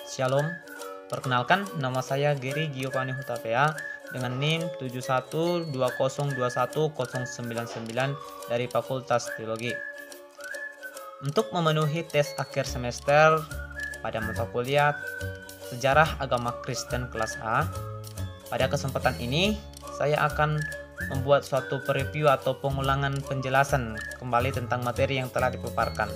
Shalom, perkenalkan nama saya Gary Giovanni Hutapea dengan NIM 7120210099 dari Fakultas Teologi. Untuk memenuhi tes akhir semester pada mata kuliah Sejarah Agama Kristen kelas A, pada kesempatan ini saya akan membuat suatu preview atau pengulangan penjelasan kembali tentang materi yang telah dipaparkan.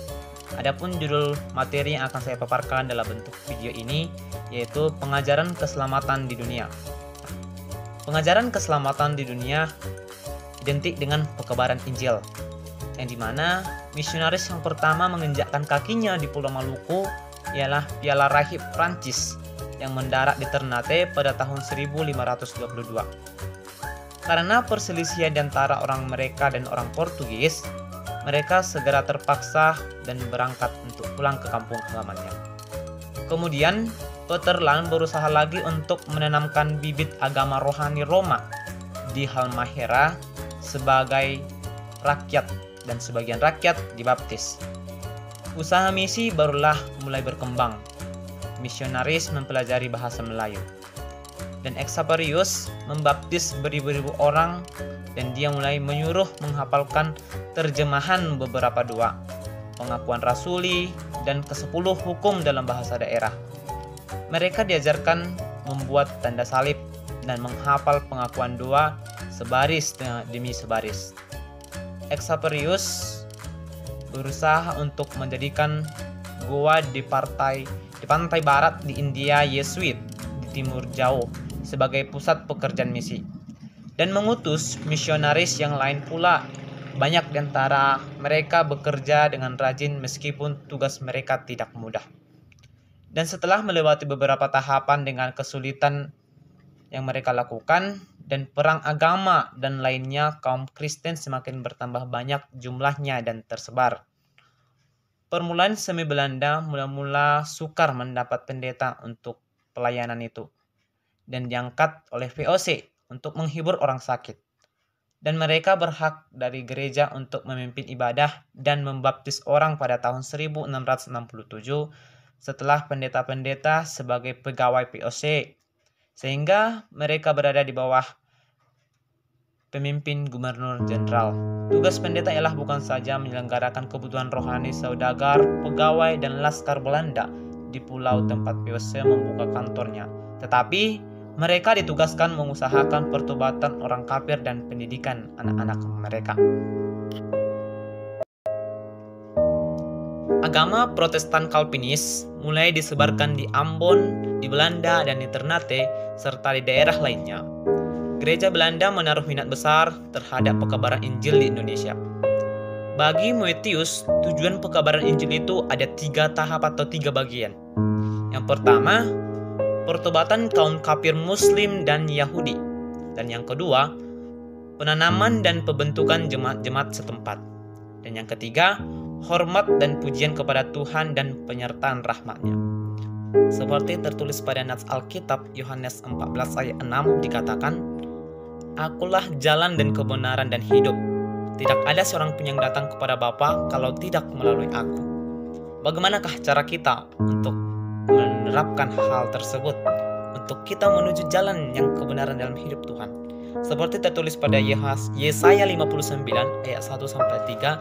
Adapun judul materi yang akan saya paparkan dalam bentuk video ini yaitu pengajaran keselamatan di dunia. Pengajaran keselamatan di dunia identik dengan pekabaran Injil, yang dimana misionaris yang pertama menginjakkan kakinya di Pulau Maluku ialah Piala Rahib Prancis yang mendarat di Ternate pada tahun 1522. Karena perselisihan di antara orang mereka dan orang Portugis, mereka segera terpaksa dan berangkat untuk pulang ke kampung halamannya. Kemudian, Peter Lan berusaha lagi untuk menanamkan bibit agama rohani Roma di Halmahera sebagai rakyat, dan sebagian rakyat dibaptis. Usaha misi barulah mulai berkembang. Misionaris mempelajari bahasa Melayu. Dan Exaparius membaptis beribu-ribu orang, dan dia mulai menyuruh menghafalkan terjemahan beberapa doa, pengakuan rasuli, dan ke-10 hukum dalam bahasa daerah. Mereka diajarkan membuat tanda salib dan menghafal pengakuan doa sebaris demi sebaris. Exaparius berusaha untuk menjadikan goa di pantai barat di India Yesuit di timur jauh sebagai pusat pekerjaan misi, dan mengutus misionaris yang lain pula. Banyak di antara mereka bekerja dengan rajin meskipun tugas mereka tidak mudah. Dan setelah melewati beberapa tahapan dengan kesulitan yang mereka lakukan dan perang agama dan lainnya, kaum Kristen semakin bertambah banyak jumlahnya dan tersebar. Permulaan semi Belanda mula-mula sukar mendapat pendeta untuk pelayanan itu, dan diangkat oleh VOC untuk menghibur orang sakit. Dan mereka berhak dari gereja untuk memimpin ibadah dan membaptis orang pada tahun 1667 setelah pendeta-pendeta sebagai pegawai VOC, sehingga mereka berada di bawah pemimpin gubernur jenderal. Tugas pendeta ialah bukan saja menyelenggarakan kebutuhan rohani saudagar, pegawai, dan laskar Belanda di pulau tempat VOC membuka kantornya, tetapi mereka ditugaskan mengusahakan pertobatan orang kafir dan pendidikan anak-anak mereka. Agama Protestan Calvinis mulai disebarkan di Ambon, di Belanda, dan di Ternate, serta di daerah lainnya. Gereja Belanda menaruh minat besar terhadap pekabaran Injil di Indonesia. Bagi Moetius, tujuan pekabaran Injil itu ada 3 tahap atau 3 bagian. Yang pertama, pertobatan kaum kafir Muslim dan Yahudi. Dan yang kedua, penanaman dan pembentukan jemaat-jemaat setempat. Dan yang ketiga, hormat dan pujian kepada Tuhan dan penyertaan rahmat-Nya. Seperti tertulis pada nats Alkitab Yohanes 14 ayat 6 dikatakan, "Akulah jalan dan kebenaran dan hidup. Tidak ada seorang pun yang datang kepada Bapa kalau tidak melalui aku." Bagaimanakah cara kita untuk menerapkan hal tersebut, untuk kita menuju jalan yang kebenaran dalam hidup Tuhan? Seperti tertulis pada Yesaya 59 ayat 1-3,